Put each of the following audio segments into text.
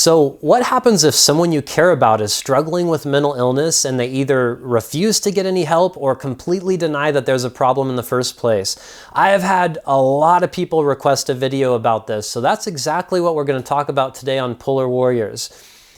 So what happens if someone you care about is struggling with mental illness and they either refuse to get any help or completely deny that there's a problem in the first place? I have had a lot of people request a video about this, so that's exactly what we're going to talk about today on Polar Warriors.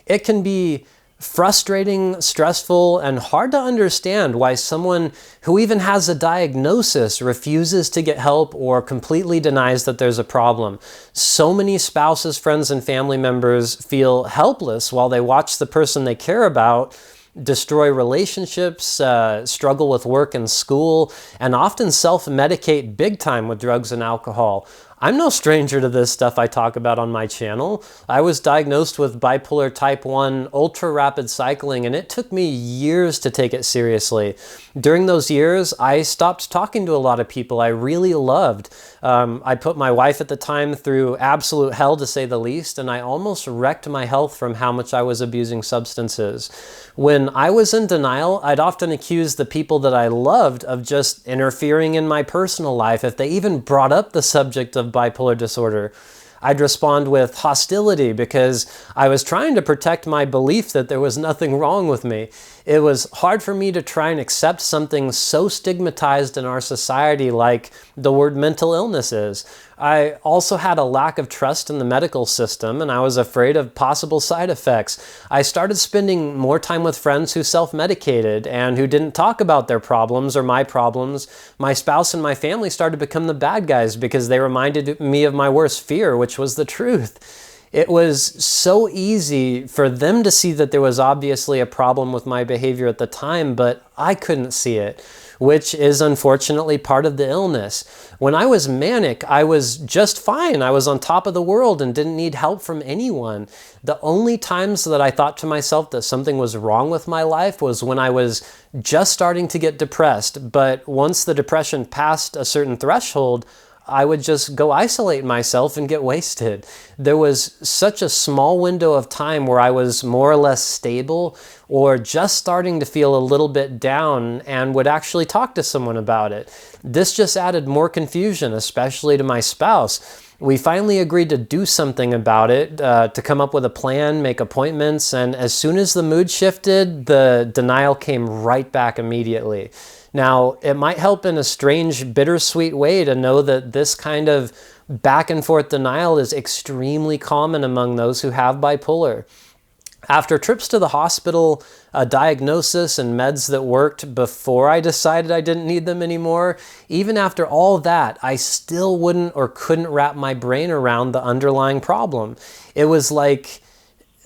It can be frustrating, stressful, and hard to understand why someone who even has a diagnosis refuses to get help or completely denies that there's a problem. So many spouses, friends, and family members feel helpless while they watch the person they care about destroy relationships, struggle with work and school, and often self-medicate big time with drugs and alcohol. I'm no stranger to this stuff I talk about on my channel. I was diagnosed with bipolar type 1 ultra rapid cycling, and it took me years to take it seriously. During those years, I stopped talking to a lot of people I really loved. I put my wife at the time through absolute hell, to say the least, and I almost wrecked my health from how much I was abusing substances. When I was in denial, I'd often accuse the people that I loved of just interfering in my personal life if they even brought up the subject of bipolar disorder. I'd respond with hostility because I was trying to protect my belief that there was nothing wrong with me. It was hard for me to try and accept something so stigmatized in our society like the word mental illness is. I also had a lack of trust in the medical system, and I was afraid of possible side effects. I started spending more time with friends who self-medicated and who didn't talk about their problems or my problems. My spouse and my family started to become the bad guys because they reminded me of my worst fear, which was the truth. It was so easy for them to see that there was obviously a problem with my behavior at the time, but I couldn't see it, which is unfortunately part of the illness. When I was manic, I was just fine. I was on top of the world and didn't need help from anyone. The only times that I thought to myself that something was wrong with my life was when I was just starting to get depressed. But once the depression passed a certain threshold, I would just go isolate myself and get wasted. There was such a small window of time where I was more or less stable or just starting to feel a little bit down and would actually talk to someone about it. This just added more confusion, especially to my spouse. We finally agreed to do something about it, to come up with a plan, make appointments, and as soon as the mood shifted, the denial came right back immediately. Now, it might help in a strange, bittersweet way to know that this kind of back and forth denial is extremely common among those who have bipolar. After trips to the hospital, a diagnosis and meds that worked before I decided I didn't need them anymore, even after all that, I still wouldn't or couldn't wrap my brain around the underlying problem. It was like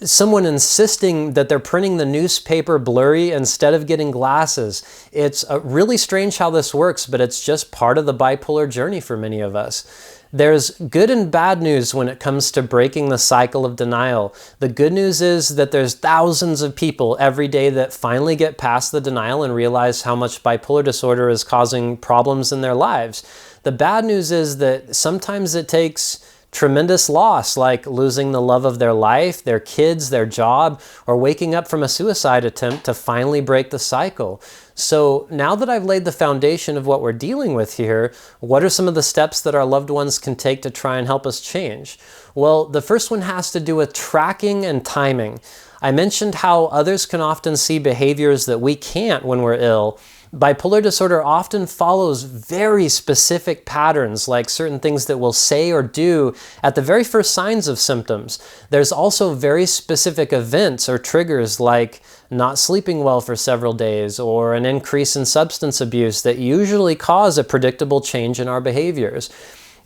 someone insisting that they're printing the newspaper blurry instead of getting glasses. It's really strange how this works, but it's just part of the bipolar journey for many of us. There's good and bad news when it comes to breaking the cycle of denial. The good news is that there's thousands of people every day that finally get past the denial and realize how much bipolar disorder is causing problems in their lives. The bad news is that sometimes it takes tremendous loss, like losing the love of their life, their kids, their job, or waking up from a suicide attempt to finally break the cycle. So now that I've laid the foundation of what we're dealing with here, what are some of the steps that our loved ones can take to try and help us change? Well, the first one has to do with tracking and timing. I mentioned how others can often see behaviors that we can't when we're ill. Bipolar disorder often follows very specific patterns, like certain things that we'll say or do at the very first signs of symptoms. There's also very specific events or triggers like not sleeping well for several days or an increase in substance abuse that usually cause a predictable change in our behaviors.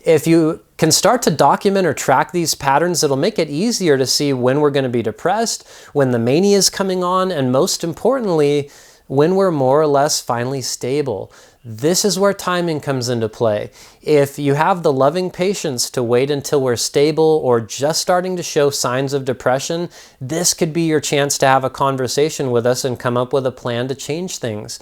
If you can start to document or track these patterns, it'll make it easier to see when we're going to be depressed, when the mania is coming on, and most importantly, when we're more or less finally stable. This is where timing comes into play. If you have the loving patience to wait until we're stable or just starting to show signs of depression, this could be your chance to have a conversation with us and come up with a plan to change things.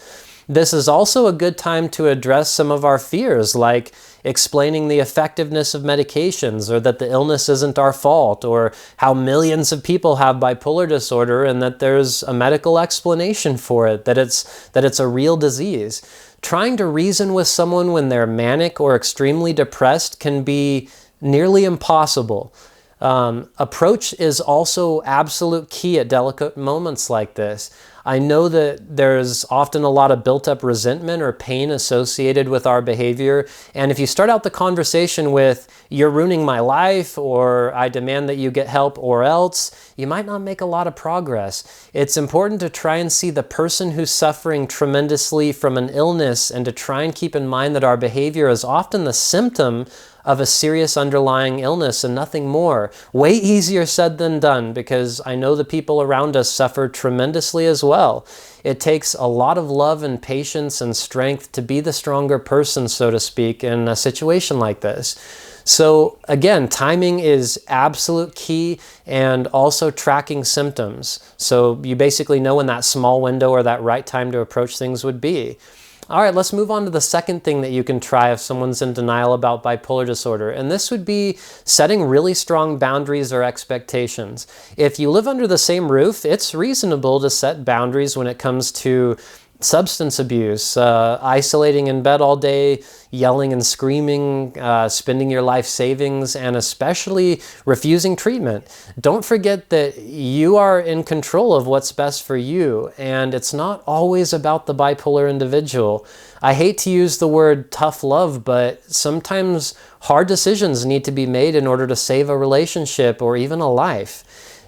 This is also a good time to address some of our fears, like explaining the effectiveness of medications, or that the illness isn't our fault, or how millions of people have bipolar disorder and that there's a medical explanation for it, that it's a real disease. Trying to reason with someone when they're manic or extremely depressed can be nearly impossible. Approach is also absolute key at delicate moments like this. I know that there's often a lot of built-up resentment or pain associated with our behavior, and if you start out the conversation with, "You're ruining my life," or "I demand that you get help or else," you might not make a lot of progress. It's important to try and see the person who's suffering tremendously from an illness and to try and keep in mind that our behavior is often the symptom of a serious underlying illness and nothing more. Way easier said than done, because I know the people around us suffer tremendously as well. It takes a lot of love and patience and strength to be the stronger person, so to speak, in a situation like this. So again, timing is absolute key, and also tracking symptoms. So you basically know when that small window or that right time to approach things would be. All right, let's move on to the second thing that you can try if someone's in denial about bipolar disorder, and this would be setting really strong boundaries or expectations. If you live under the same roof, it's reasonable to set boundaries when it comes to substance abuse, isolating in bed all day, yelling and screaming, spending your life savings, and especially refusing treatment. Don't forget that you are in control of what's best for you, and it's not always about the bipolar individual. I hate to use the word tough love, but sometimes hard decisions need to be made in order to save a relationship or even a life.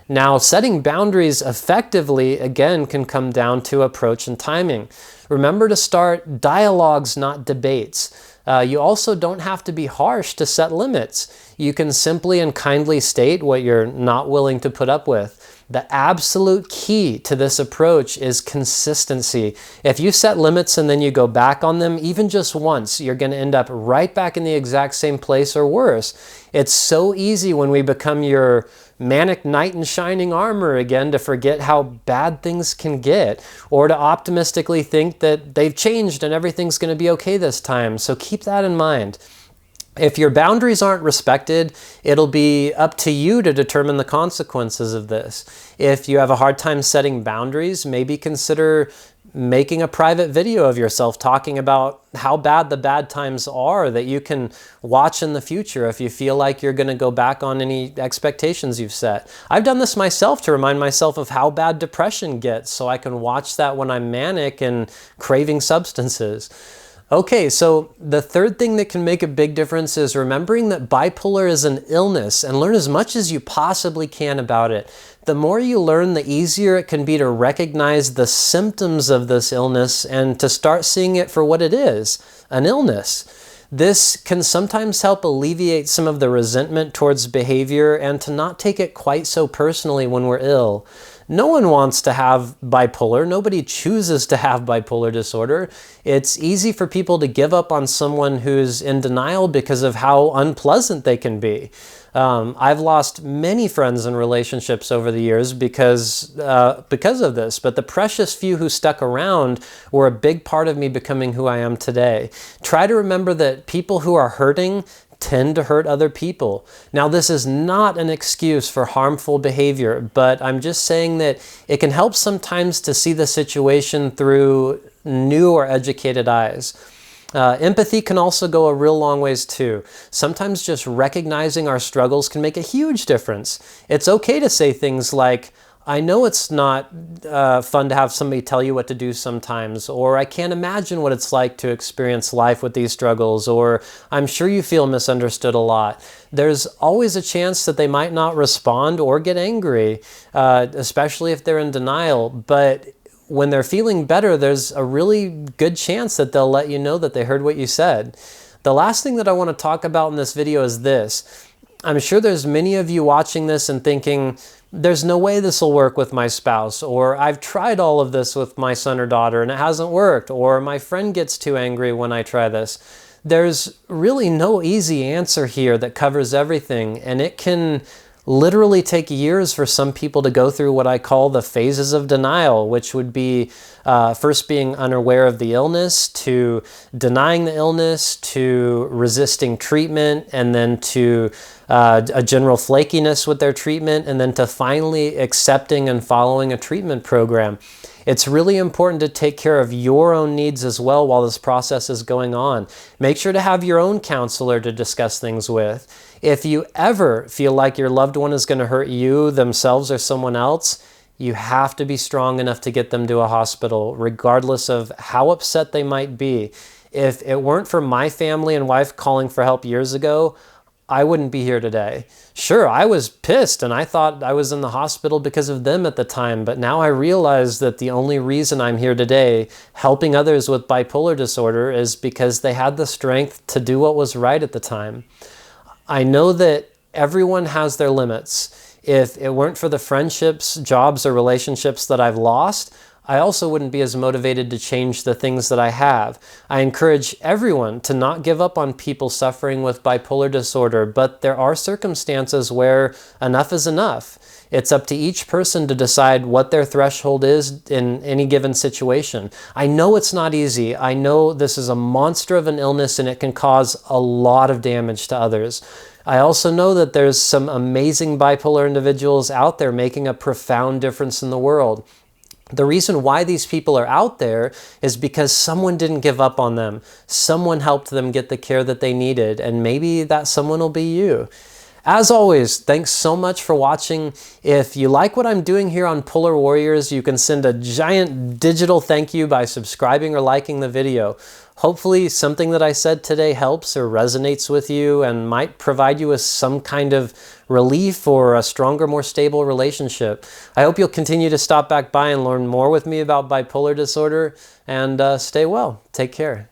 Now, setting boundaries effectively, again, can come down to approach and timing. Remember to start dialogues, not debates. You also don't have to be harsh to set limits. You can simply and kindly state what you're not willing to put up with. The absolute key to this approach is consistency. If you set limits and then you go back on them, even just once, you're going to end up right back in the exact same place or worse. It's so easy when we become your manic knight in shining armor again to forget how bad things can get, or to optimistically think that they've changed and everything's going to be okay this time. So keep that in mind. If your boundaries aren't respected, it'll be up to you to determine the consequences of this. If you have a hard time setting boundaries, maybe consider making a private video of yourself talking about how bad the bad times are that you can watch in the future if you feel like you're going to go back on any expectations you've set. I've done this myself to remind myself of how bad depression gets, so I can watch that when I'm manic and craving substances. Okay, so the third thing that can make a big difference is remembering that bipolar is an illness, and learn as much as you possibly can about it. The more you learn, the easier it can be to recognize the symptoms of this illness and to start seeing it for what it is, an illness. This can sometimes help alleviate some of the resentment towards behavior and to not take it quite so personally when we're ill. No one wants to have bipolar. Nobody chooses to have bipolar disorder. It's easy for people to give up on someone who's in denial because of how unpleasant they can be. I've lost many friends and relationships over the years because of this, but the precious few who stuck around were a big part of me becoming who I am today. Try to remember that people who are hurting tend to hurt other people. Now, this is not an excuse for harmful behavior, but I'm just saying that it can help sometimes to see the situation through new or educated eyes. Empathy can also go a real long ways too. Sometimes just recognizing our struggles can make a huge difference. It's okay to say things like, "I know it's not fun to have somebody tell you what to do sometimes," or "I can't imagine what it's like to experience life with these struggles," or "I'm sure you feel misunderstood a lot." There's always a chance that they might not respond or get angry, especially if they're in denial, but when they're feeling better, there's a really good chance that they'll let you know that they heard what you said. The last thing that I want to talk about in this video is this. I'm sure there's many of you watching this and thinking, "There's no way this will work with my spouse," or "I've tried all of this with my son or daughter and it hasn't worked," or "My friend gets too angry when I try this." There's really no easy answer here that covers everything, and it can literally take years for some people to go through what I call the phases of denial, which would be first being unaware of the illness, to denying the illness, to resisting treatment, and then to a general flakiness with their treatment, and then to finally accepting and following a treatment program. It's really important to take care of your own needs as well while this process is going on. Make sure to have your own counselor to discuss things with. If you ever feel like your loved one is going to hurt you, themselves, or someone else, you have to be strong enough to get them to a hospital, regardless of how upset they might be. If it weren't for my family and wife calling for help years ago, I wouldn't be here today. Sure, I was pissed and I thought I was in the hospital because of them at the time, but now I realize that the only reason I'm here today helping others with bipolar disorder is because they had the strength to do what was right at the time. I know that everyone has their limits. If it weren't for the friendships, jobs, or relationships that I've lost, I also wouldn't be as motivated to change the things that I have. I encourage everyone to not give up on people suffering with bipolar disorder, but there are circumstances where enough is enough. It's up to each person to decide what their threshold is in any given situation. I know it's not easy. I know this is a monster of an illness and it can cause a lot of damage to others. I also know that there's some amazing bipolar individuals out there making a profound difference in the world. The reason why these people are out there is because someone didn't give up on them. Someone helped them get the care that they needed, and maybe that someone will be you. As always, thanks so much for watching. If you like what I'm doing here on Polar Warriors, you can send a giant digital thank you by subscribing or liking the video. Hopefully something that I said today helps or resonates with you and might provide you with some kind of relief or a stronger, more stable relationship. I hope you'll continue to stop back by and learn more with me about bipolar disorder, and stay well. Take care.